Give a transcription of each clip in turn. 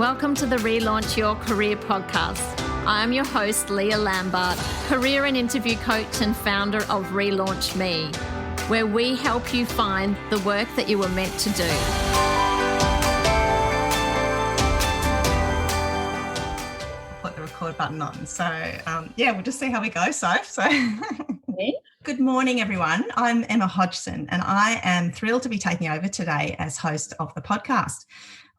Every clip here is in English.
Welcome to the Relaunch Your Career podcast. I am your host, Leah Lambert, career and interview coach and founder of Relaunch Me, where we help you find the work that you were meant to do. Put the record button on. So, we'll just see how we go, Soph. Good morning, everyone. I'm Emma Hodgson, and I am thrilled to be taking over today as host of the podcast.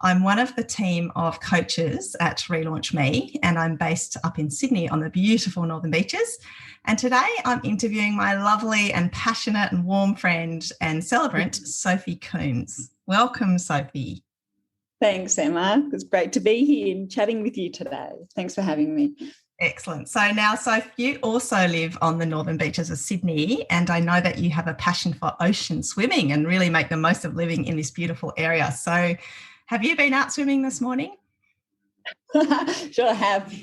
I'm one of the team of coaches at Relaunch Me, and I'm based up in Sydney on the beautiful Northern Beaches. And today I'm interviewing my lovely and passionate and warm friend and celebrant, Sophie Coombes. Welcome, Sophie. Thanks, Emma. It's great to be here and chatting with you today. Thanks for having me. Excellent. So now, Soph, you also live on the Northern Beaches of Sydney, and I know that you have a passion for ocean swimming and really make the most of living in this beautiful area. So have you been out swimming this morning? Sure I have.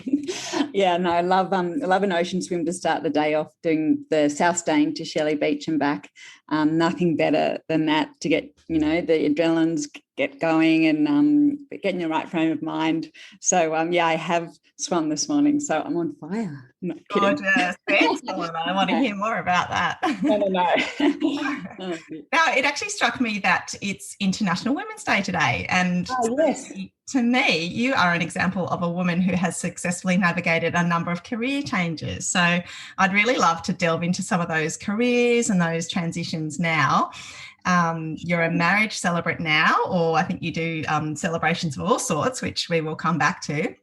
I love an ocean swim to start the day off, doing the South Staying to Shelley Beach and back. Nothing better than that to get, the adrenaline's get going and get in the right frame of mind. So, I have swum this morning, so I'm on fire. I'm not kidding. Gorgeous. Excellent. I want to hear more about that. No. Now, it actually struck me that it's International Women's Day today. And yes. To me, you are an example of a woman who has successfully navigated a number of career changes. So I'd really love to delve into some of those careers and those transitions now. You're a marriage celebrant now, or I think you do celebrations of all sorts, which we will come back to.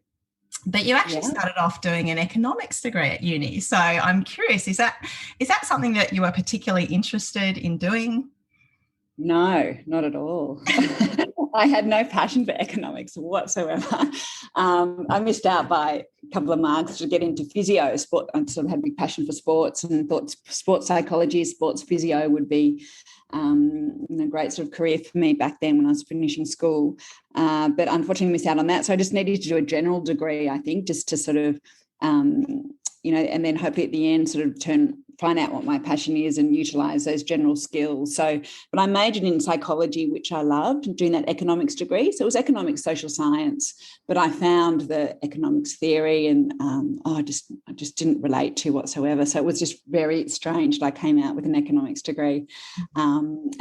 But you actually started off doing an economics degree at uni. So I'm curious, is that something that you were particularly interested in doing? No, not at all. I had no passion for economics whatsoever. I missed out by a couple of marks to get into physio. Sport. I sort of had a big passion for sports and thought sports psychology, sports physio would be a great sort of career for me back then when I was finishing school. But unfortunately missed out on that. So I just needed to do a general degree, I think, just to sort of, and then hopefully at the end sort of find out what my passion is and utilise those general skills. So, but I majored in psychology, which I loved, doing that economics degree. So it was economics, social science, but I found the economics theory and I just didn't relate to whatsoever. So it was just very strange that I came out with an economics degree. And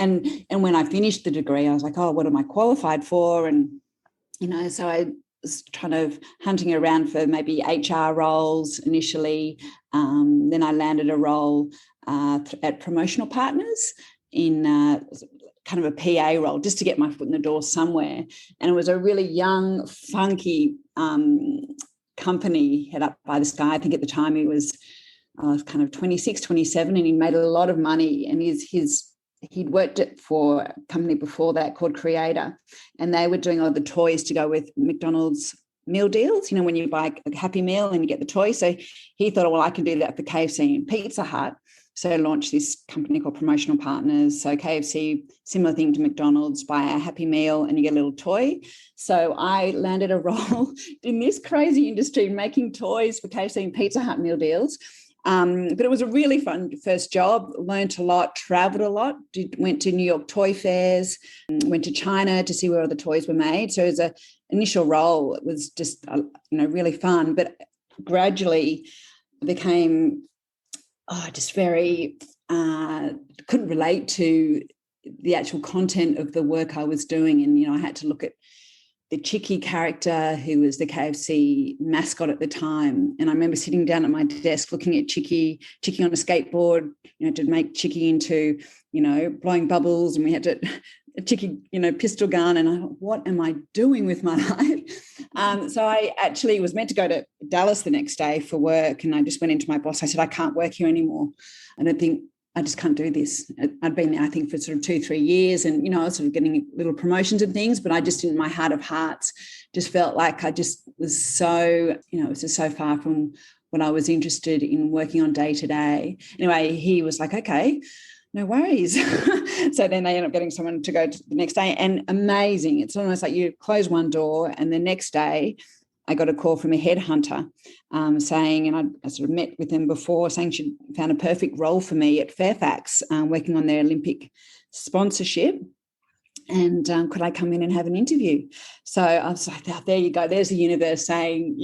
when I finished the degree, I was like, oh, what am I qualified for? And, so I was kind of hunting around for maybe HR roles initially. Then I landed a role at Promotional Partners in kind of a PA role just to get my foot in the door somewhere. And it was a really young, funky company head up by this guy. I think at the time he was kind of 26, 27, and he made a lot of money. And he'd worked for a company before that called Creator, and they were doing all the toys to go with McDonald's meal deals, when you buy a Happy Meal and you get the toy. So he thought, well, I can do that for KFC and Pizza Hut. So I launched this company called Promotional Partners. So KFC, similar thing to McDonald's, buy a Happy Meal and you get a little toy. So I landed a role in this crazy industry making toys for KFC and Pizza Hut meal deals. But it was a really fun first job, learned a lot, travelled a lot, went to New York toy fairs, went to China to see where all the toys were made. So as an initial role, it was just, really fun. But gradually became just very, couldn't relate to the actual content of the work I was doing. And, I had to look at the Chicky character, who was the KFC mascot at the time. And I remember sitting down at my desk looking at Chicky on a skateboard, to make Chicky into, blowing bubbles. And we had a Chicky, pistol gun. And I thought, what am I doing with my life? So I actually was meant to go to Dallas the next day for work. And I just went into my boss. I said, I can't work here anymore. I just can't do this. I'd been there, I think, for sort of 2-3 years, and, I was sort of getting little promotions and things, but I just, in my heart of hearts, just felt like I just was so, it was just so far from what I was interested in working on day to day. Anyway, he was like, okay, no worries. So then they ended up getting someone to go to the next day, and amazing. It's almost like you close one door and the next day I got a call from a headhunter saying, and I sort of met with them before, saying she found a perfect role for me at Fairfax, working on their Olympic sponsorship. and could I come in and have an interview? So I was like, oh, there you go. There's the universe saying,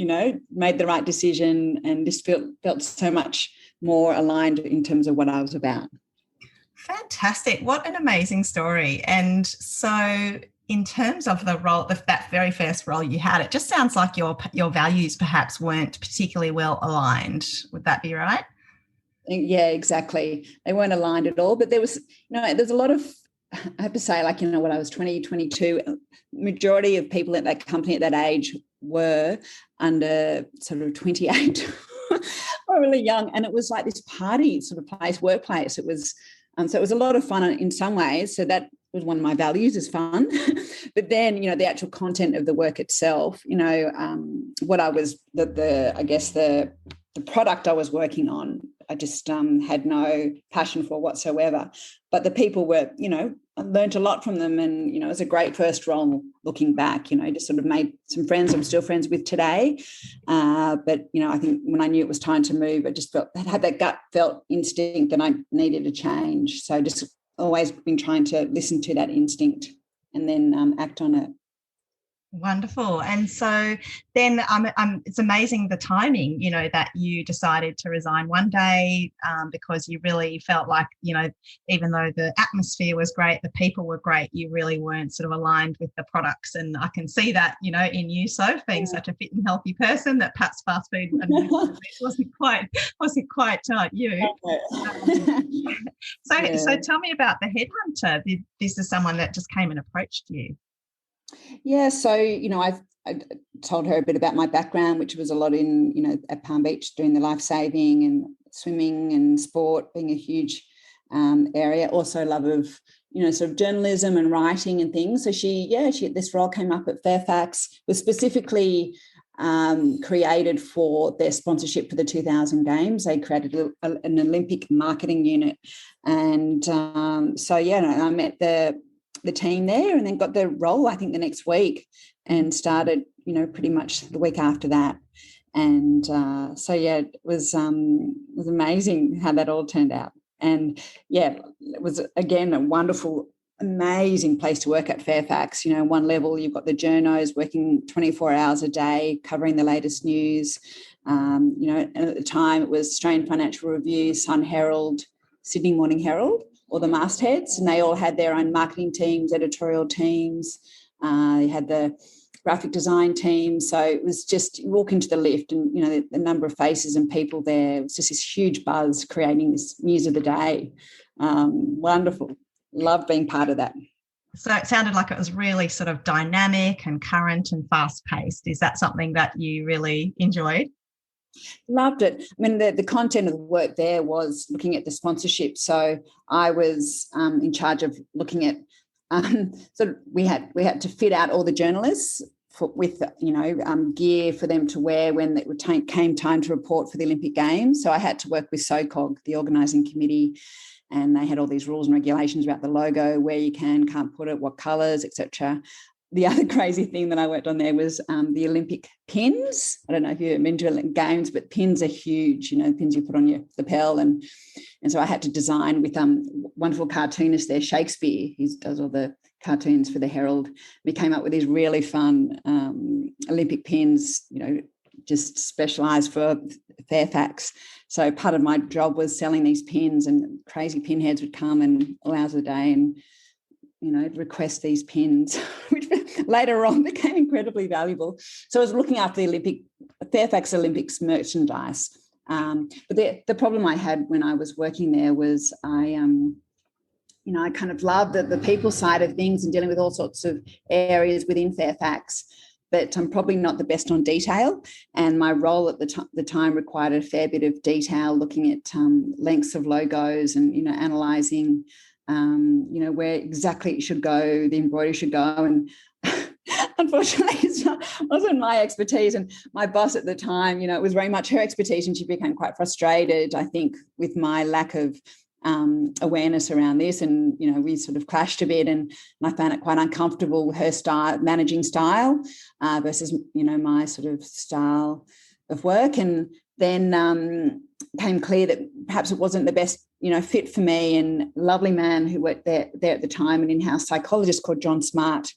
made the right decision, and just felt so much more aligned in terms of what I was about. Fantastic. What an amazing story. And so in terms of the role, that very first role you had, it just sounds like your values perhaps weren't particularly well aligned. Would that be right? Yeah, exactly. They weren't aligned at all. But there was, there's a lot of, I have to say, when I was 20, 22, majority of people at that company at that age were under sort of 28 or really young. And it was like this party sort of workplace. It was, so it was a lot of fun in some ways. So that was one of my values, is fun. But then, the actual content of the work itself, what I was, the product I was working on, I just had no passion for whatsoever. But the people were, I learned a lot from them, and, it was a great first role looking back, just sort of made some friends I'm still friends with today. But, I think when I knew it was time to move, I just had that gut felt instinct that I needed a change. So just always been trying to listen to that instinct and then act on it. Wonderful. And so then it's amazing the timing, that you decided to resign one day because you really felt like, even though the atmosphere was great, the people were great, you really weren't sort of aligned with the products. And I can see that, in you, Soph, being such a fit and healthy person, that perhaps fast food wasn't quite you. So tell me about the headhunter. This is someone that just came and approached you. Yeah, so, I told her a bit about my background, which was a lot in, at Palm Beach, doing the life saving and swimming and sport being a huge area. Also love of, sort of journalism and writing and things. So this role came up at Fairfax, was specifically created for their sponsorship for the 2000 Games. They created an Olympic marketing unit. And I met the team there, and then got the role, I think, the next week, and started, pretty much the week after that. And it was amazing how that all turned out. And it was, again, a wonderful, amazing place to work at Fairfax. One level, you've got the journos working 24 hours a day, covering the latest news. And at the time it was Australian Financial Review, Sun Herald, Sydney Morning Herald, or the mastheads, and they all had their own marketing teams, editorial teams. They had the graphic design team. So it was just, you walk into the lift and, the number of faces and people there, it was just this huge buzz creating this news of the day. Wonderful. Loved being part of that. So it sounded like it was really sort of dynamic and current and fast-paced. Is that something that you really enjoyed? Loved it. I mean, the content of the work there was looking at the sponsorship. So I was in charge of looking at, we had to fit out all the journalists with gear for them to wear when it came time to report for the Olympic Games. So I had to work with SOCOG, the organising committee, and they had all these rules and regulations about the logo, where you can't put it, what colours, etc. The other crazy thing that I worked on there was the Olympic pins. I don't know if you've been to Olympic Games, but pins are huge, pins you put on your lapel. And so I had to design with wonderful cartoonist there, Shakespeare. He does all the cartoons for the Herald. We came up with these really fun Olympic pins, just specialised for Fairfax. So part of my job was selling these pins, and crazy pinheads would come and all hours a day and request these pins, which later on became incredibly valuable. So I was looking after the Fairfax Olympics merchandise. But the problem I had when I was working there was I kind of loved the people side of things and dealing with all sorts of areas within Fairfax, but I'm probably not the best on detail. And my role at the time required a fair bit of detail, looking at lengths of logos and, analysing where exactly it should go, the embroidery should go. And unfortunately, it wasn't my expertise. And my boss at the time, it was very much her expertise, and she became quite frustrated, I think, with my lack of awareness around this. And, we sort of clashed a bit, and I found it quite uncomfortable, her managing style versus, my sort of style of work. And then became clear that perhaps it wasn't the best, fit for me. And a lovely man who worked there at the time, an in-house psychologist called John Smart,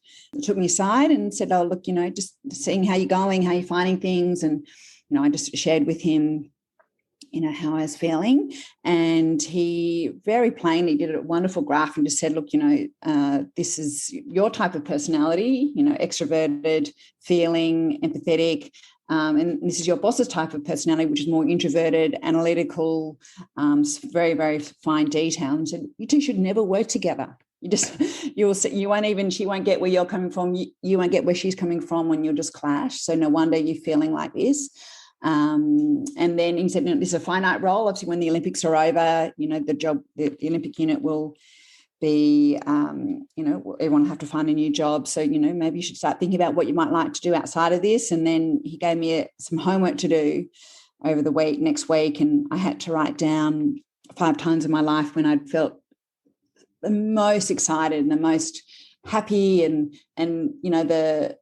took me aside and said, oh, look, just seeing how you're going, how you're finding things. And, I just shared with him, how I was feeling. And he very plainly did a wonderful graph and just said, look, this is your type of personality, extroverted, feeling, empathetic. And this is your boss's type of personality, which is more introverted, analytical, very, very fine detail. And said, you two should never work together. She won't get where you're coming from. You won't get where she's coming from when you'll just clash. So no wonder you're feeling like this. And then he said, this is a finite role. Obviously, when the Olympics are over, the Olympic unit will be, everyone will have to find a new job. So, maybe you should start thinking about what you might like to do outside of this. And then he gave me some homework to do over the next week. And I had to write down 5 times in my life when I'd felt the most excited and the most happy and the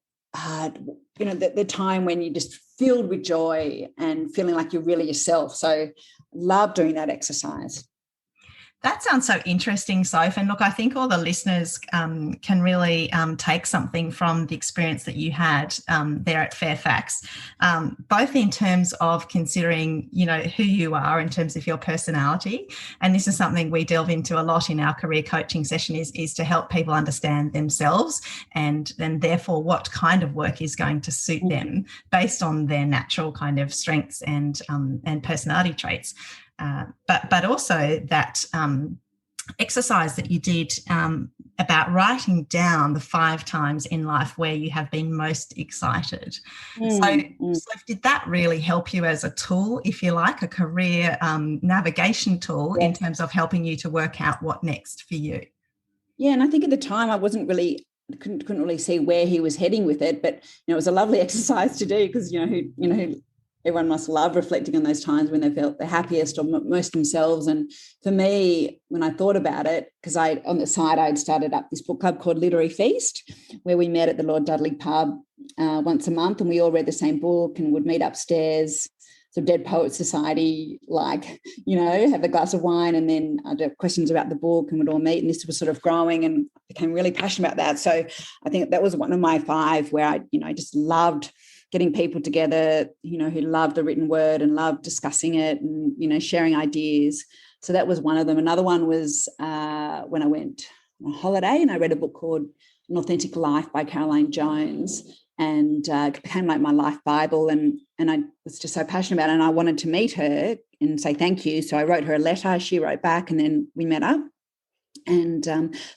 time when you just filled with joy and feeling like you're really yourself. So love doing that exercise. That sounds so interesting, Soph. And look, I think all the listeners can really take something from the experience that you had there at Fairfax, both in terms of considering, who you are in terms of your personality. And this is something we delve into a lot in our career coaching session is to help people understand themselves and then therefore what kind of work is going to suit them based on their natural kind of strengths and personality traits. But also that exercise that you did about writing down the 5 times in life where you have been most excited. So did that really help you as a tool, if you like, a career navigation tool in terms of helping you to work out what next for you? Yeah, and I think at the time I wasn't really couldn't really see where he was heading with it, but it was a lovely exercise to do because everyone must love reflecting on those times when they felt the happiest or most themselves. And for me, when I thought about it, because on the side I'd started up this book club called Literary Feast, where we met at the Lord Dudley pub once a month, and we all read the same book and would meet upstairs, sort of Dead Poets Society, have a glass of wine and then I'd have questions about the book and would all meet. And this was sort of growing and became really passionate about that. So I think that was one of my 5 where I just loved getting people together, who loved the written word and loved discussing it and, sharing ideas. So that was one of them. Another one was when I went on a holiday and I read a book called An Authentic Life by Caroline Jones, and it became like my life Bible. And I was just so passionate about it and I wanted to meet her and say thank you. So I wrote her a letter, she wrote back, and then we met up. And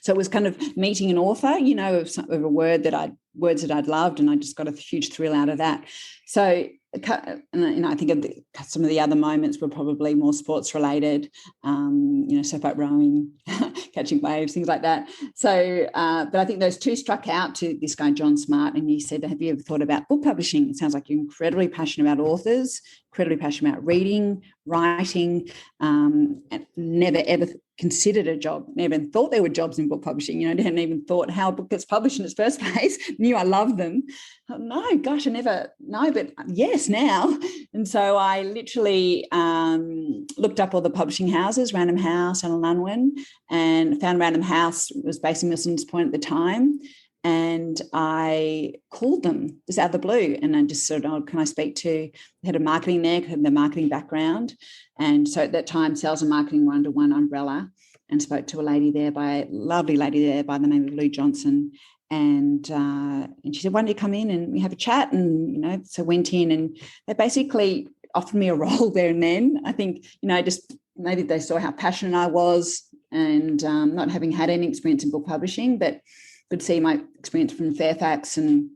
so it was kind of meeting an author, of a words that I'd loved, and I just got a huge thrill out of that. So, and I think some of the other moments were probably more sports related, surfboat rowing, catching waves, things like that. So, but I think those 2 struck out to this guy, John Smart, and he said, have you ever thought about book publishing? It sounds like you're incredibly passionate about authors, incredibly passionate about reading, writing, and never, ever considered a job, never even thought there were jobs in book publishing, hadn't even thought how a book gets published in its first place, knew I loved them. No, gosh, but yes, now. And so I literally looked up all the publishing houses, Random House and Unwin, and found Random House was based in Milson's Point at the time. And I called them just out of the blue and I just said, can I speak to the head of marketing there, had the marketing background. And so at that time, sales and marketing were under one umbrella, and spoke to a lovely lady there by the name of Lou Johnson. And she said, why don't you come in and we have a chat? And, so went in and they basically offered me a role there and then. I think, just maybe they saw how passionate I was and not having had any experience in book publishing, but could see my experience from Fairfax and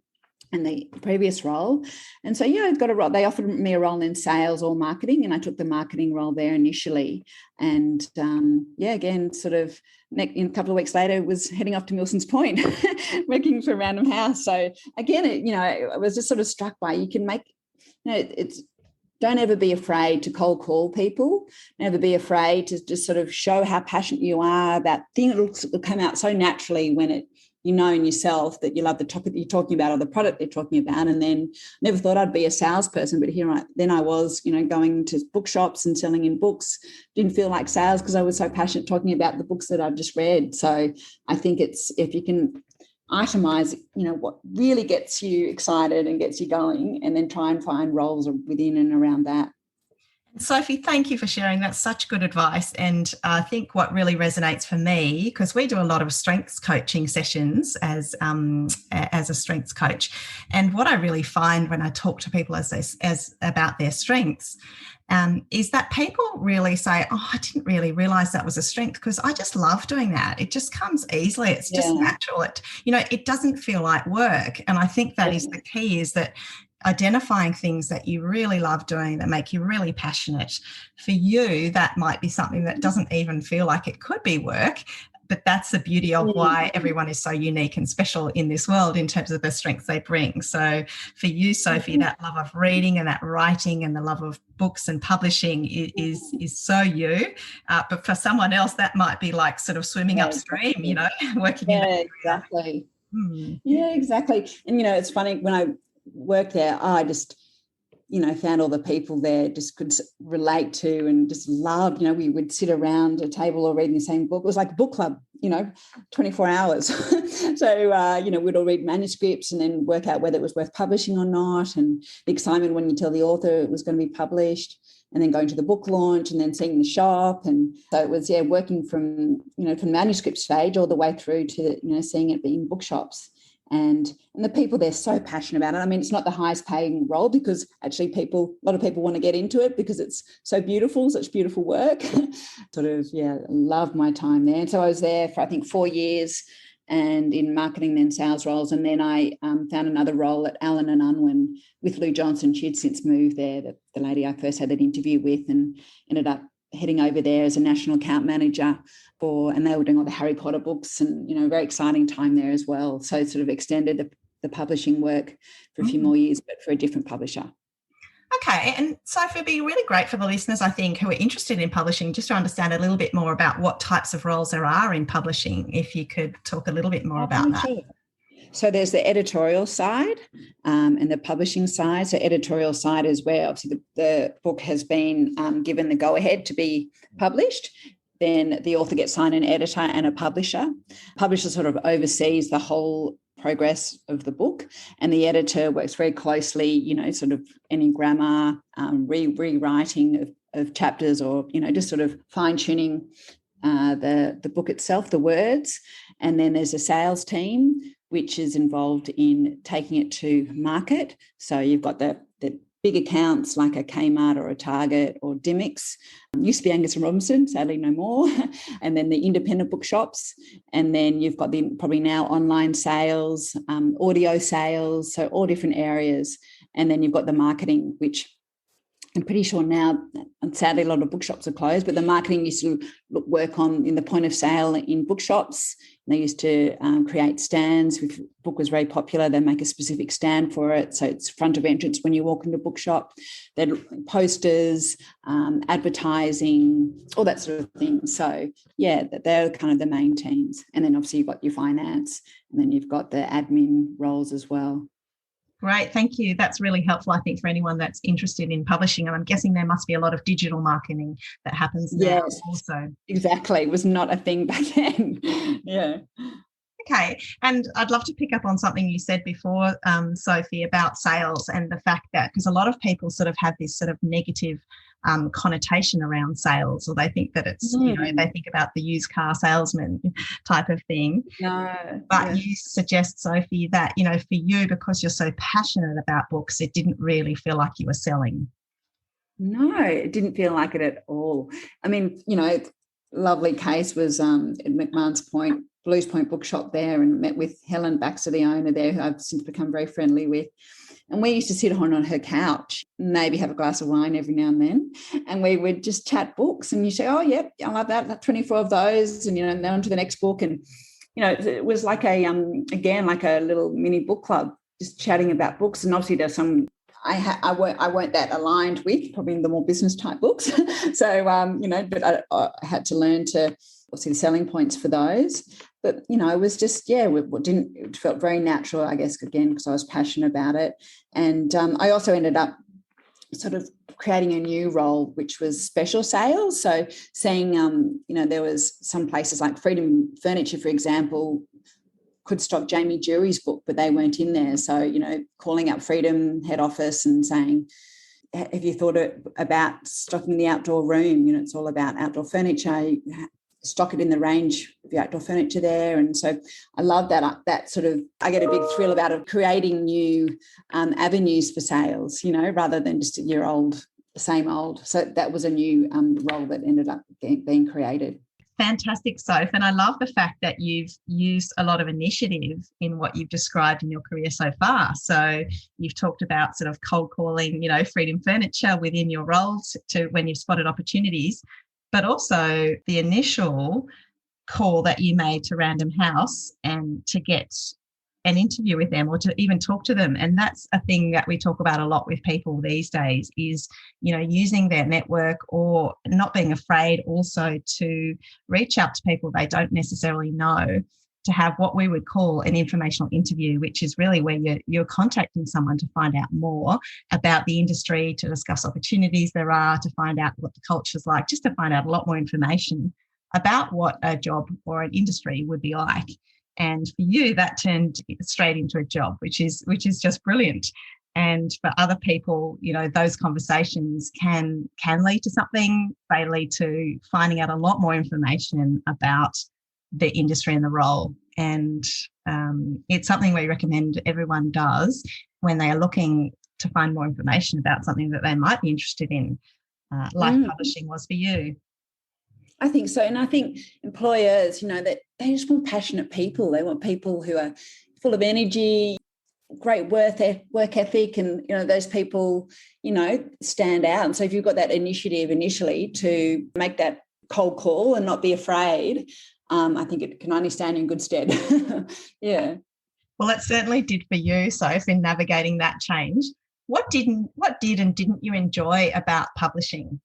the previous role. And so, I got a role. They offered me a role in sales or marketing, and I took the marketing role there initially. And, again, sort of a couple of weeks later, was heading off to Milson's Point, working for Random House. So, again, I was just sort of struck by you can make, don't ever be afraid to cold call people. Never be afraid to just sort of show how passionate you are about things. It'll come out so naturally when you know in yourself that you love the topic that you're talking about or the product they're talking about. And then never thought I'd be a salesperson, but then I was, going to bookshops and selling in books. Didn't feel like sales because I was so passionate talking about the books that I've just read. So I think it's, if you can itemize, what really gets you excited and gets you going, and then try and find roles within and around that. Sophie, thank you for sharing. That's such good advice. And I think what really resonates for me, because we do a lot of strengths coaching sessions as a strengths coach, and what I really find when I talk to people as about their strengths is that people really say, oh, I didn't really realise that was a strength because I just love doing that. It just comes easily. It's just natural. It doesn't feel like work. And I think that is the key, is that identifying things that you really love doing that make you really passionate. For you, that might be something that doesn't even feel like it could be work, but that's the beauty of why everyone is so unique and special in this world in terms of the strengths they bring. So for you, Sophie, that love of reading and that writing and the love of books and publishing is so you. But for someone else, that might be like sort of swimming upstream, working in that area. Exactly. Yeah, exactly. And, it's funny, when I worked there, I just, found all the people there just could relate to and just loved, we would sit around a table or reading the same book. It was like a book club, 24 hours. So, we'd all read manuscripts and then work out whether it was worth publishing or not, and the excitement when you tell the author it was going to be published, and then going to the book launch and then seeing the shop. And so it was, working from, from manuscript stage all the way through to, seeing it in bookshops. And the people, they're so passionate about it. I mean, it's not the highest paying role because actually a lot of people want to get into it because it's so beautiful, such beautiful work. Loved my time there. And so I was there for, I think, 4 years, and in marketing, then sales roles. And then I found another role at Allen and Unwin with Lou Johnson. She'd since moved there, the lady I first had that interview with, and ended up heading over there as a national account manager and they were doing all the Harry Potter books, and, very exciting time there as well. So it sort of extended the publishing work for a few more years, but for a different publisher. Okay. And Sophie, it'd be really great for the listeners, I think, who are interested in publishing, just to understand a little bit more about what types of roles there are in publishing, if you could talk a little bit more about that. Sure. So there's the editorial side and the publishing side. So editorial side is where obviously the book has been given the go-ahead to be published. Then the author gets signed an editor and a publisher. Publisher sort of oversees the whole progress of the book, and the editor works very closely, sort of any grammar, rewriting of chapters, or, just sort of fine-tuning the book itself, the words. And then there's a sales team which is involved in taking it to market. So you've got the big accounts like a Kmart or a Target or Dymocks. Used to be Angus and Robinson, sadly no more. And then the independent bookshops. And then you've got the probably now online sales, audio sales, so all different areas. And then you've got the marketing, which I'm pretty sure now, sadly, a lot of bookshops are closed, but the marketing used to work on in the point of sale in bookshops. They used to create stands. If a book was very popular, they'd make a specific stand for it. So it's front of entrance when you walk into a bookshop. Then posters, advertising, all that sort of thing. So, they're kind of the main teams. And then obviously you've got your finance, and then you've got the admin roles as well. Great, thank you. That's really helpful, I think, for anyone that's interested in publishing. And I'm guessing there must be a lot of digital marketing that happens now also. Exactly. It was not a thing back then. Yeah. Okay. And I'd love to pick up on something you said before, Sophie, about sales, and the fact that, because a lot of people sort of have this sort of negative connotation around sales, or they think that it's, they think about the used car salesman type of thing. No. But you suggest, Sophie, that, for you, because you're so passionate about books, it didn't really feel like you were selling. No, it didn't feel like it at all. I mean, lovely case was at McMahon's Point, Blues Point bookshop there, and met with Helen Baxter, the owner there, who I've since become very friendly with. And we used to sit on her couch, maybe have a glass of wine every now and then, and we would just chat books. And you say, oh, yep, I love that, 24 of those, and, and then on to the next book. And, it was like again, like a little mini book club, just chatting about books. And obviously there's some I weren't that aligned with, probably the more business type books. So, but I had to learn to obviously the selling points for those. But, it was just, it felt very natural, I guess, again, because I was passionate about it. And I also ended up sort of creating a new role, which was special sales. So seeing, there was some places like Freedom Furniture, for example, could stock Jamie Jury's book, but they weren't in there. So, calling up Freedom head office and saying, have you thought about stocking the outdoor room? It's all about outdoor furniture. Stock it in the range of the outdoor furniture there. And so I love that sort of, I get a big thrill about it, creating new avenues for sales, rather than just a year old, same old. So that was a new role that ended up being created. Fantastic, Soph. And I love the fact that you've used a lot of initiative in what you've described in your career so far. So you've talked about sort of cold calling, Freedom Furniture within your roles to when you've spotted opportunities, but also the initial call that you made to Random House and to get an interview with them or to even talk to them. And that's a thing that we talk about a lot with people these days is, using their network or not being afraid also to reach out to people they don't necessarily know, to have what we would call an informational interview, which is really where you're contacting someone to find out more about the industry, to discuss opportunities there are, to find out what the culture's like, just to find out a lot more information about what a job or an industry would be like. And for you, that turned straight into a job, which is just brilliant. And for other people, those conversations can lead to something. They lead to finding out a lot more information about the industry and the role. And it's something we recommend everyone does when they are looking to find more information about something that they might be interested in, like publishing was for you. I think so. And I think employers, that they just want passionate people. They want people who are full of energy, great work ethic, and, those people, stand out. And so if you've got that initiative initially to make that cold call and not be afraid, I think it can only stand in good stead. Yeah. Well, it certainly did for you, Soph, in navigating that change. What did and didn't you enjoy about publishing?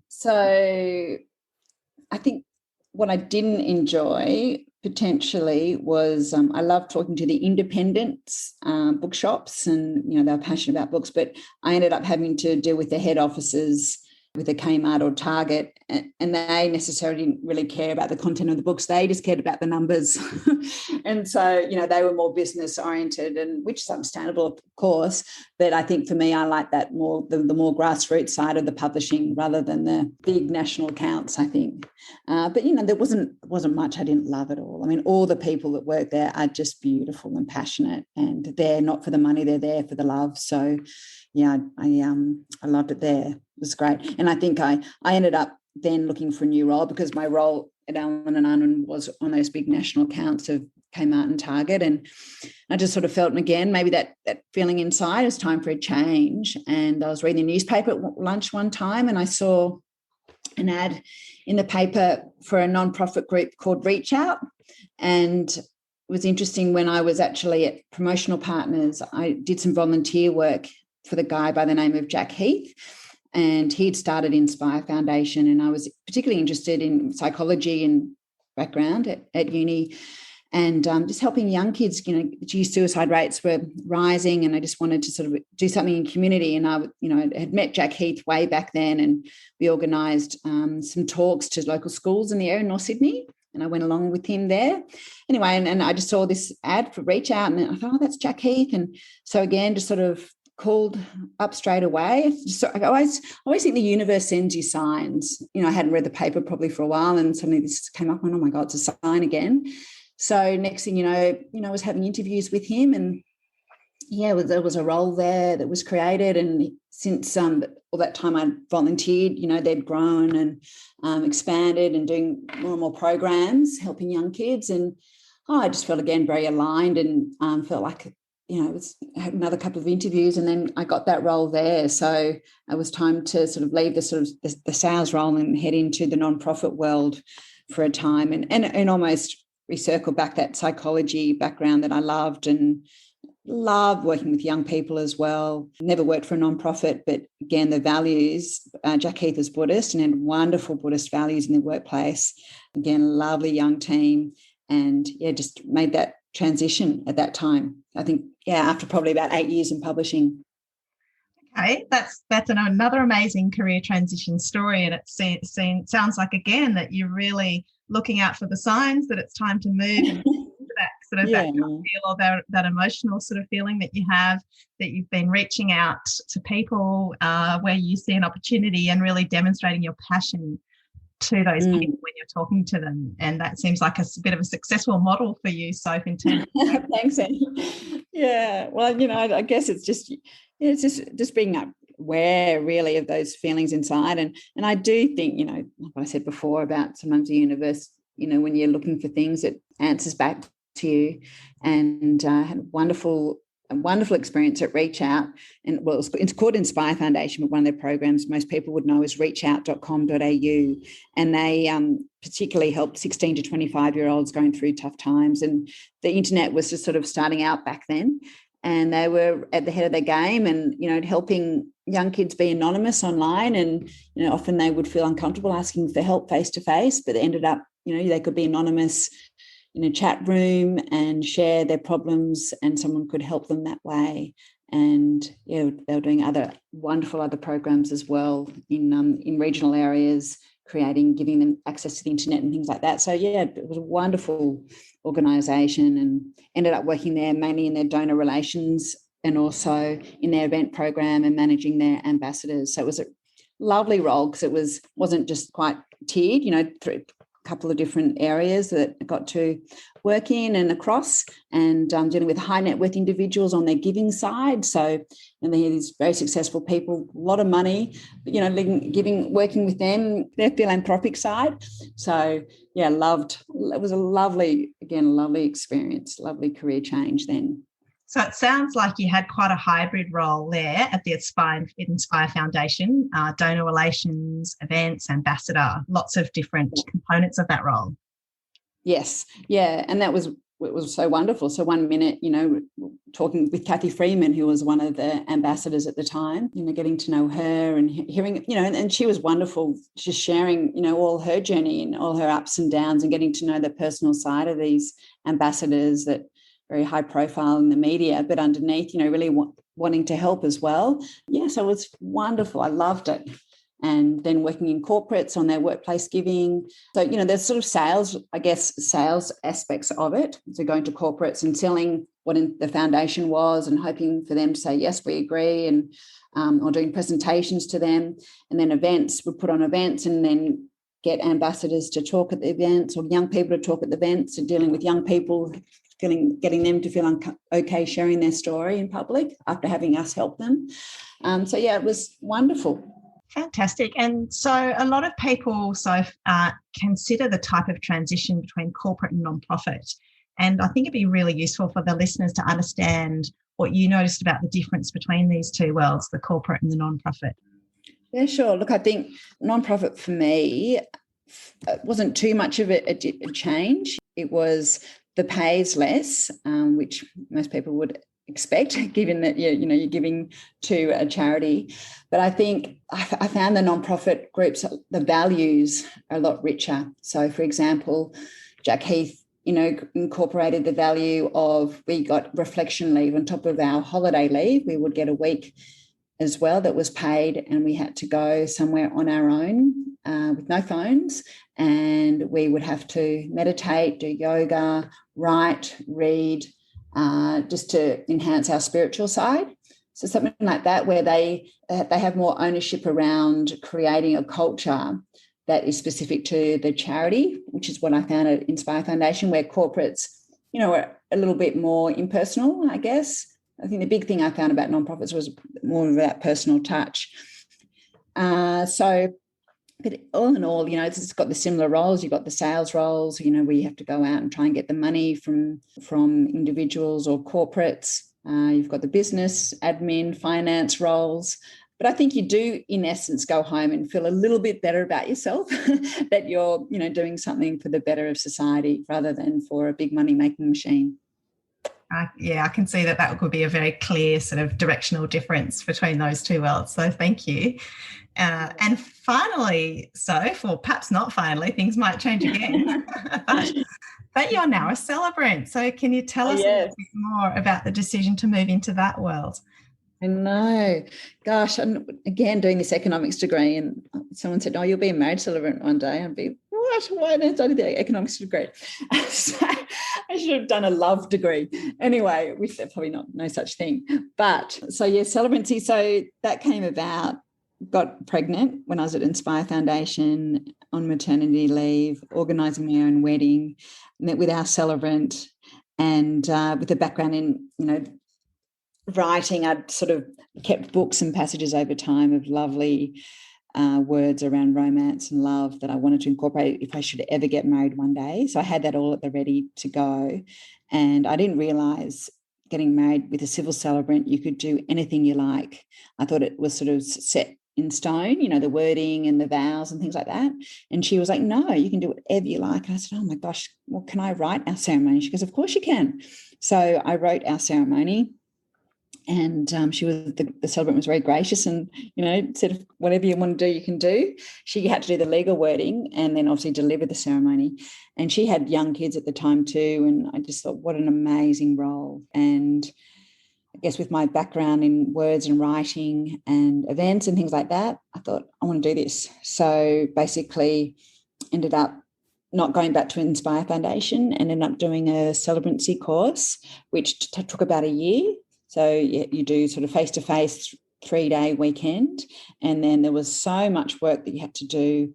So I think what I didn't enjoy potentially was I love talking to the independent bookshops, and, they were passionate about books, but I ended up having to deal with the head offices with a Kmart or Target, and they necessarily didn't really care about the content of the books. They just cared about the numbers. And so, they were more business oriented, and which is understandable, of course. But I think for me, I like that more, the more grassroots side of the publishing rather than the big national accounts, I think. But, there wasn't much I didn't love at all. I mean, all the people that work there are just beautiful and passionate, and they're not for the money, they're there for the love. So, yeah, I loved it there. It was great. And I think I ended up then looking for a new role, because my role at Allen & Unwin was on those big national accounts of Kmart and Target. And I just sort of felt, again, maybe that feeling inside, it's time for a change. And I was reading the newspaper at lunch one time, and I saw an ad in the paper for a non-profit group called Reach Out. And it was interesting, when I was actually at Promotional Partners, I did some volunteer work for the guy by the name of Jack Heath, and he'd started Inspire Foundation, and I was particularly interested in psychology and background at uni, and just helping young kids. Suicide rates were rising, and I just wanted to sort of do something in community. And I had met Jack Heath way back then, and we organised some talks to local schools in the area, North Sydney, and I went along with him there. Anyway, and I just saw this ad for Reach Out, and I thought, oh, that's Jack Heath. And so again, just sort of called up straight away. So I always think the universe sends you signs. I hadn't read the paper probably for a while, and suddenly this came up, and oh my God, it's a sign again. So next thing I was having interviews with him, and there was a role there that was created. And since all that time I volunteered, they'd grown and expanded and doing more and more programs helping young kids. And I just felt again very aligned, and felt like I had another couple of interviews, and then I got that role there. So it was time to sort of leave the sales role and head into the non-profit world for a time, and almost recircle back that psychology background that I loved, and love working with young people as well. Never worked for a nonprofit, but again, the values, Jack Heath is Buddhist and had wonderful Buddhist values in the workplace. Again, lovely young team, and just made that transition at that time. I think, after probably about 8 years in publishing. Okay, that's another amazing career transition story, and it sounds like, again, that you're really looking out for the signs that it's time to move and that sort of that feel or that emotional sort of feeling that you have, that you've been reaching out to people where you see an opportunity and really demonstrating your passion to those people when you're talking to them. And that seems like a bit of a successful model for you, Soph, in terms of Thanks, Annie. Yeah, well, I guess it's just being aware really of those feelings inside. And I do think, like I said before about sometimes the universe, when you're looking for things, it answers back to you. And I had a wonderful experience at Reach Out. And it's called Inspire Foundation, but one of their programs most people would know is reachout.com.au. And they particularly help 16 to 25-year-olds going through tough times. And the internet was just sort of starting out back then. And they were at the head of their game and, helping young kids be anonymous online. And, often they would feel uncomfortable asking for help face-to-face, but they ended up, they could be anonymous in a chat room and share their problems, and someone could help them that way. And they were doing other wonderful programs as well in regional areas, giving them access to the internet and things like that. So it was a wonderful organisation, and ended up working there mainly in their donor relations and also in their event program and managing their ambassadors. So it was a lovely role because it wasn't just quite tiered, through a couple of different areas that I got to work in and across, and dealing with high net worth individuals on their giving side. So, they had these very successful people, a lot of money, working with them, their philanthropic side. So, loved. It was a lovely experience, lovely career change then. So it sounds like you had quite a hybrid role there at the Inspire Foundation, donor relations, events, ambassador, lots of different components of that role. Yes, and it was so wonderful. So one minute, talking with Kathy Freeman, who was one of the ambassadors at the time, getting to know her and hearing, and she was wonderful, just sharing, all her journey and all her ups and downs, and getting to know the personal side of these ambassadors that very high profile in the media, but underneath, really wanting to help as well. So it was wonderful. I loved it. And then working in corporates on their workplace giving. So, there's sort of sales aspects of it. So going to corporates and selling what the foundation was and hoping for them to say, yes, we agree, and or doing presentations to them. And then events, we put on events and then get ambassadors to talk at the events, or young people to talk at the events, and dealing with young people, getting them to feel okay sharing their story in public after having us help them. It was wonderful. Fantastic. And so a lot of people consider the type of transition between corporate and non-profit. And I think it'd be really useful for the listeners to understand what you noticed about the difference between these two worlds, the corporate and the non-profit. Yeah, sure. Look, I think non-profit for me wasn't too much of a change. It was the pay is less, which most people would expect, given that you're giving to a charity. But I think I found the non-profit groups, the values are a lot richer. So, for example, Jack Heath, incorporated the value of, we got reflection leave on top of our holiday leave. We would get a week as well that was paid, and we had to go somewhere on our own with no phones, and we would have to meditate, do yoga, write, read, just to enhance our spiritual side. So something like that, where they have more ownership around creating a culture that is specific to the charity, which is what I found at Inspire Foundation, where corporates, are a little bit more impersonal, I guess. I think the big thing I found about nonprofits was more of that personal touch. But all in all, it's got the similar roles. You've got the sales roles, where you have to go out and try and get the money from individuals or corporates. You've got the business, admin, finance roles. But I think you do, in essence, go home and feel a little bit better about yourself, that you're, doing something for the better of society rather than for a big money-making machine. Yeah, I can see that could be a very clear sort of directional difference between those two worlds. So thank you. And finally, Soph, or perhaps not finally, things might change again, but you're now a celebrant. So can you tell us a little bit more about the decision to move into that world? I know. Gosh, and again, doing this economics degree, and someone said, "Oh, you'll be a marriage celebrant one day." I'd be, "What? Why didn't I do the economics degree?" So I should have done a love degree. Anyway, which there's probably no such thing. But so, yeah, celebrancy. So that came about, got pregnant when I was at Inspire Foundation on maternity leave, organising my own wedding, met with our celebrant, and with a background in, writing, I'd sort of kept books and passages over time of lovely words around romance and love that I wanted to incorporate if I should ever get married one day. So I had that all at the ready to go. And I didn't realise getting married with a civil celebrant, you could do anything you like. I thought it was sort of set in stone, the wording and the vows and things like that. And she was like, "No, you can do whatever you like." And I said, "Oh my gosh, well, can I write our ceremony?" She goes, "Of course you can." So I wrote our ceremony. And the celebrant was very gracious and, said, "Whatever you want to do, you can do." She had to do the legal wording and then obviously deliver the ceremony. And she had young kids at the time too. And I just thought, what an amazing role. And I guess with my background in words and writing and events and things like that, I thought, I want to do this. So basically ended up not going back to Inspire Foundation and ended up doing a celebrancy course, which took about a year. So you do sort of face-to-face 3-day weekend, and then there was so much work that you had to do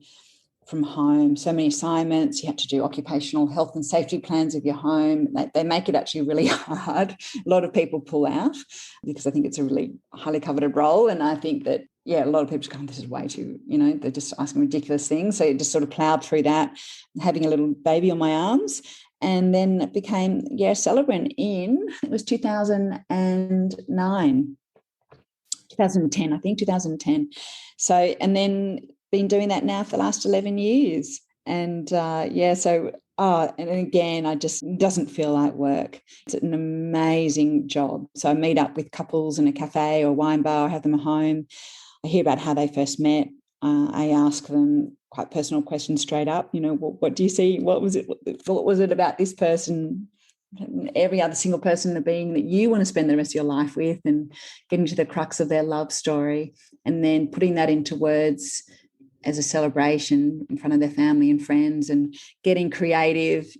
from home, so many assignments. You had to do occupational health and safety plans of your home. They make it actually really hard. A lot of people pull out because I think it's a really highly coveted role, and I think that, a lot of people just go, "This is way too," they're just asking ridiculous things. So you just sort of ploughed through that, having a little baby on my arms. And then it became, celebrant it was 2009, 2010, I think, 2010. So, and then been doing that now for the last 11 years. And and again, it doesn't feel like work. It's an amazing job. So I meet up with couples in a cafe or wine bar, I have them at home. I hear about how they first met. I ask them quite personal questions straight up. What do you see? What was it about this person, every other single person, the being that you want to spend the rest of your life with, and getting to the crux of their love story, and then putting that into words as a celebration in front of their family and friends, and getting creative,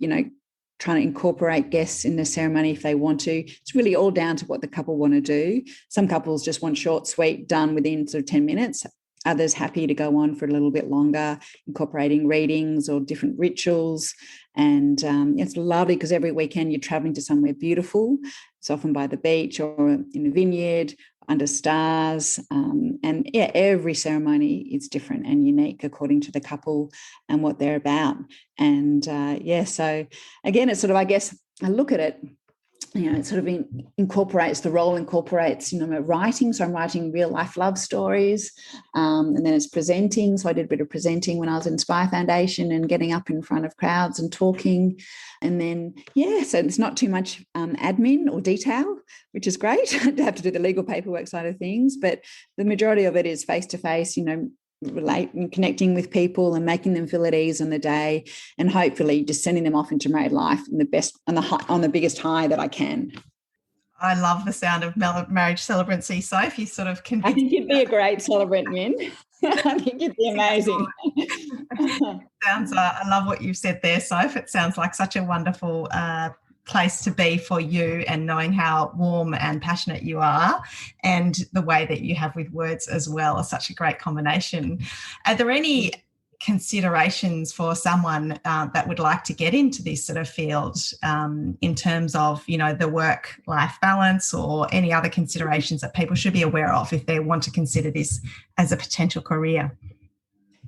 trying to incorporate guests in the ceremony if they want to. It's really all down to what the couple want to do. Some couples just want short, sweet, done within sort of 10 minutes. Others happy to go on for a little bit longer, incorporating readings or different rituals. And it's lovely because every weekend you're traveling to somewhere beautiful. It's often by the beach or in a vineyard, under stars. Every ceremony is different and unique according to the couple and what they're about. And so again, it's sort of, I guess, I look at it, it sort of incorporates my writing. So I'm writing real life love stories, and then it's presenting. So I did a bit of presenting when I was at Inspire Foundation and getting up in front of crowds and talking. And then, so it's not too much admin or detail, which is great. To have to do the legal paperwork side of things, but the majority of it is face-to-face, relate and connecting with people and making them feel at ease on the day, and hopefully just sending them off into married life in the best on the biggest high that I can. I love the sound of marriage celebrancy, Soph. You sort of convinced. I think you'd be a great celebrant, Min. I think you'd be amazing. I love what you've said there, Soph. It sounds like such a wonderful place to be for you, and knowing how warm and passionate you are, and the way that you have with words as well is such a great combination. Are there any considerations for someone that would like to get into this sort of field in terms of, the work-life balance, or any other considerations that people should be aware of if they want to consider this as a potential career?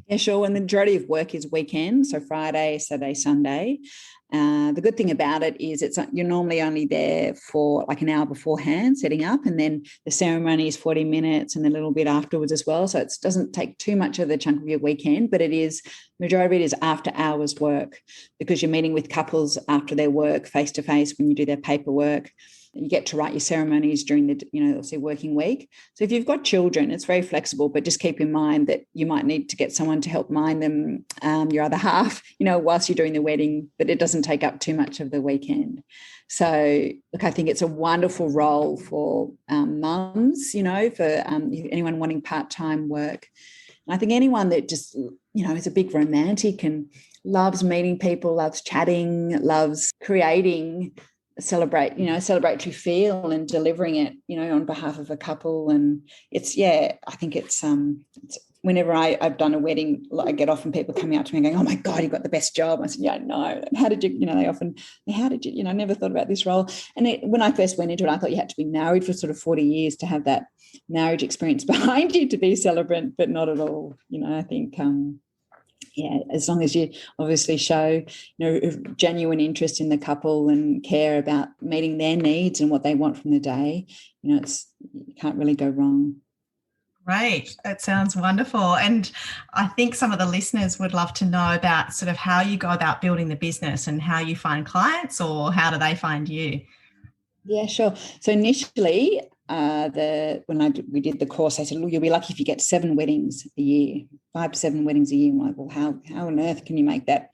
Yeah, sure. And the majority of work is weekend, so Friday, Saturday, Sunday. The good thing about it is you're normally only there for like an hour beforehand setting up, and then the ceremony is 40 minutes and a little bit afterwards as well. So it doesn't take too much of the chunk of your weekend, but majority of it is after hours work, because you're meeting with couples after their work face-to-face when you do their paperwork. You get to write your ceremonies during the, obviously working week. So if you've got children, it's very flexible, but just keep in mind that you might need to get someone to help mind them, your other half, whilst you're doing the wedding, but it doesn't take up too much of the weekend. So, look, I think it's a wonderful role for mums, for anyone wanting part-time work. And I think anyone that just, is a big romantic and loves meeting people, loves chatting, loves creating celebratory feel and delivering it, on behalf of a couple. And I think it's whenever I've done a wedding, I get often people coming up to me and going, "Oh my God, you got the best job." I said, "Yeah, I know. How did you, they often, how did you, I never thought about this role." And when I first went into it, I thought you had to be married for sort of 40 years to have that marriage experience behind you to be celebrant, but not at all. I think, as long as you obviously show, genuine interest in the couple and care about meeting their needs and what they want from the day, you can't really go wrong. Great. That sounds wonderful. And I think some of the listeners would love to know about sort of how you go about building the business and how you find clients, or how do they find you? Yeah, sure. So initially, we did the course, I said, "Look, you'll be lucky if you get 7 weddings a year, 5 to 7 weddings a year." I'm like, "Well, how on earth can you make that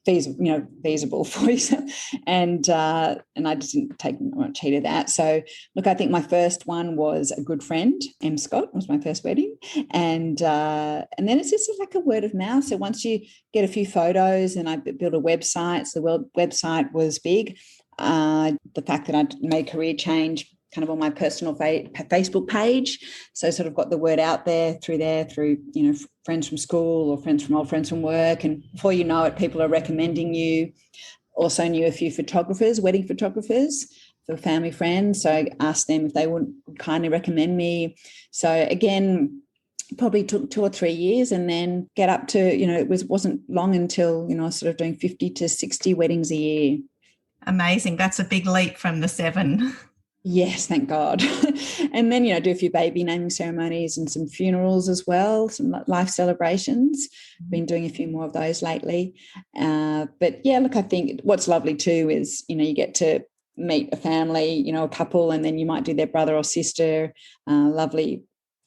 feasible for yourself?" And I just didn't take much heed of that. So, look, I think my first one was a good friend, M. Scott, was my first wedding, and then it's just like a word of mouth. So once you get a few photos, and I built a website. So the website was big. The fact that I made a career change kind of on my personal Facebook page. So sort of got the word out there through friends from school or old friends from work. And before you know it, people are recommending you. Also knew a few photographers, wedding photographers for family friends. So I asked them if they would kindly recommend me. So again, probably took 2 or 3 years, and then get up to, it wasn't long until, I was sort of doing 50 to 60 weddings a year. Amazing. That's a big leap from the 7. Yes, thank God. And then, do a few baby naming ceremonies and some funerals as well, some life celebrations. Been doing a few more of those lately. But yeah, look, I think what's lovely too is, you get to meet a family, a couple, and then you might do their brother or sister, lovely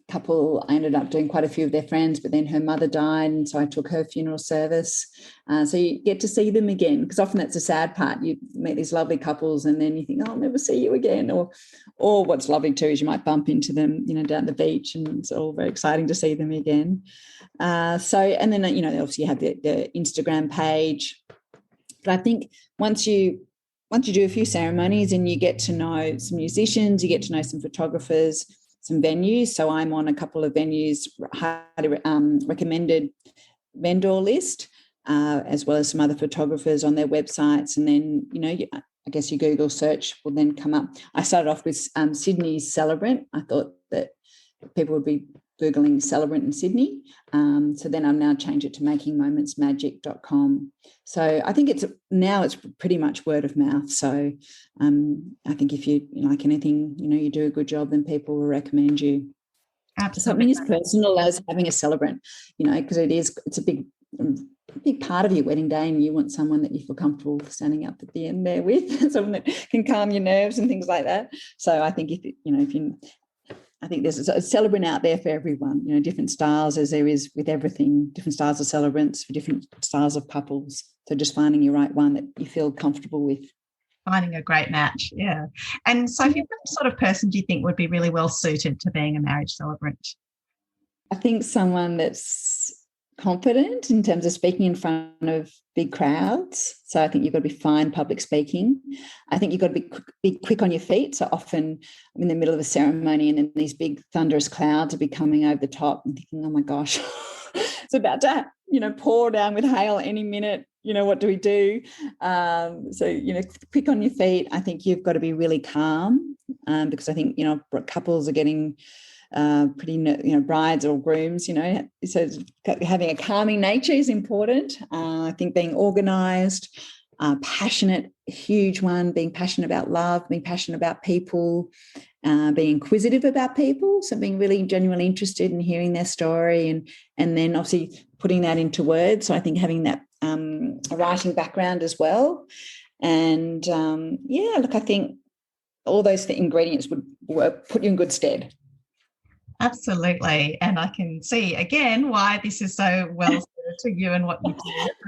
couple. I ended up doing quite a few of their friends, but then her mother died, and so I took her funeral service. So you get to see them again, because often that's a sad part. You meet these lovely couples and then you think, "Oh, I'll never see you again." Or what's lovely too is you might bump into them, down at the beach, and it's all very exciting to see them again. And then, obviously you have the Instagram page. But I think once you do a few ceremonies and you get to know some musicians, you get to know some photographers, some venues. So I'm on a couple of venues, highly recommended vendor list, as well as some other photographers on their websites. And then, I guess your Google search will then come up. I started off with Sydney's Celebrant. I thought that people would be Googling Celebrant in Sydney. So then I've now changed it to makingmomentsmagic.com. So I think it's pretty much word of mouth. So I think if you like anything, you do a good job, then people will recommend you. Absolutely. Something as personal as having a celebrant, because it's a big part of your wedding day, and you want someone that you feel comfortable standing up at the end there with, someone that can calm your nerves and things like that. So I think I think there's a celebrant out there for everyone, different styles, as there is with everything, different styles of celebrants for different styles of couples. So just finding your right one that you feel comfortable with. Finding a great match, yeah. And Sophie, what sort of person do you think would be really well suited to being a marriage celebrant? I think someone that's confident in terms of speaking in front of big crowds. So I think you've got to be fine public speaking. I think you've got to be quick on your feet. So often I'm in the middle of a ceremony and then these big thunderous clouds will be coming over the top and thinking, "Oh my gosh, it's about to, pour down with hail any minute. What do we do?" So, quick on your feet. I think you've got to be really calm, because I think, couples are getting pretty, brides or grooms, so having a calming nature is important. I think being organised, passionate, huge one, being passionate about love, being passionate about people, being inquisitive about people, so being really genuinely interested in hearing their story, and then obviously putting that into words. So I think having that a writing background as well. And, I think all those ingredients would put you in good stead. Absolutely. And I can see again why this is so well suited to you and what you do.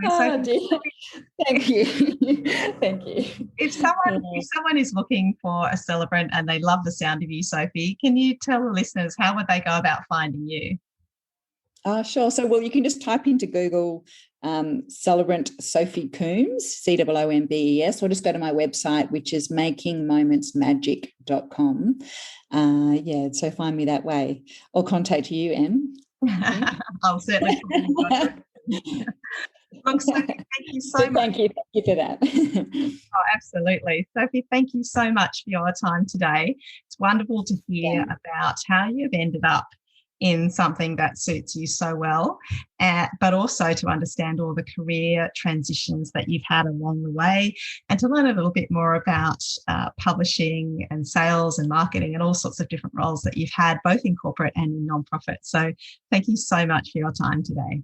Oh, dear. Thank you. Thank you. If someone is looking for a celebrant and they love the sound of you, Sophie, can you tell the listeners how would they go about finding you? Sure. So, well, you can just type into Google Celebrant Sophie Coombes, Coombes, or just go to my website, which is makingmomentsmagic.com. So find me that way, or contact you, Em. I'll certainly. Look, Sophie, thank you so much. Thank you for that. Oh, absolutely. Sophie, thank you so much for your time today. It's wonderful to hear about how you've ended up in something that suits you so well, but also to understand all the career transitions that you've had along the way, and to learn a little bit more about publishing and sales and marketing and all sorts of different roles that you've had both in corporate and in nonprofit. So thank you so much for your time today.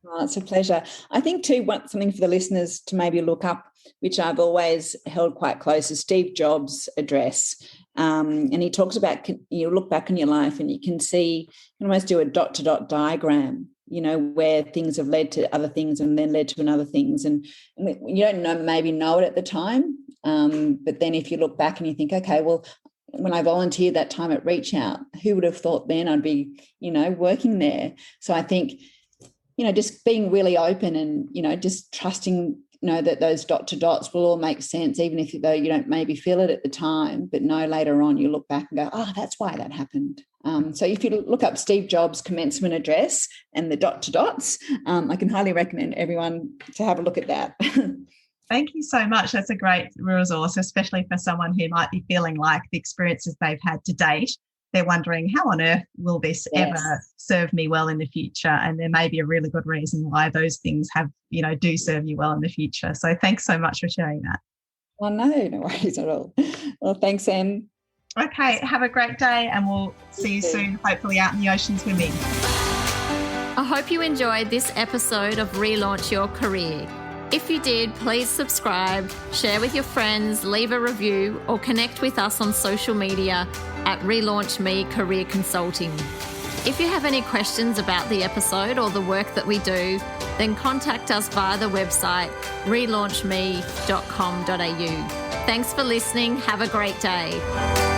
Oh, it's a pleasure. I think too, something for the listeners to maybe look up, which I've always held quite close, is Steve Jobs' address. And he talks about, you look back in your life and you can see, you can almost do a dot-to-dot diagram, where things have led to other things and then led to another things. And you don't maybe know it at the time, but then if you look back and you think, okay, well, when I volunteered that time at Reach Out, who would have thought then I'd be, working there? So I think, just being really open and, just trusting, that those dot to dots will all make sense, even if though you don't maybe feel it at the time, but later on you look back and go, oh, that's why that happened. So if you look up Steve Jobs' commencement address and the dot to dots, I can highly recommend everyone to have a look at that. Thank you so much. That's a great resource, especially for someone who might be feeling like the experiences they've had to date, they're wondering, how on earth will this ever serve me well in the future? And there may be a really good reason why those things have, do serve you well in the future. So thanks so much for sharing that. Well, no worries at all. Well, thanks, Em. Okay, have a great day and we'll see you soon, hopefully out in the ocean swimming. I hope you enjoyed this episode of Relaunch Your Career. If you did, please subscribe, share with your friends, leave a review, or connect with us on social media at Relaunch Me Career Consulting. If you have any questions about the episode or the work that we do, then contact us via the website relaunchme.com.au. Thanks for listening. Have a great day.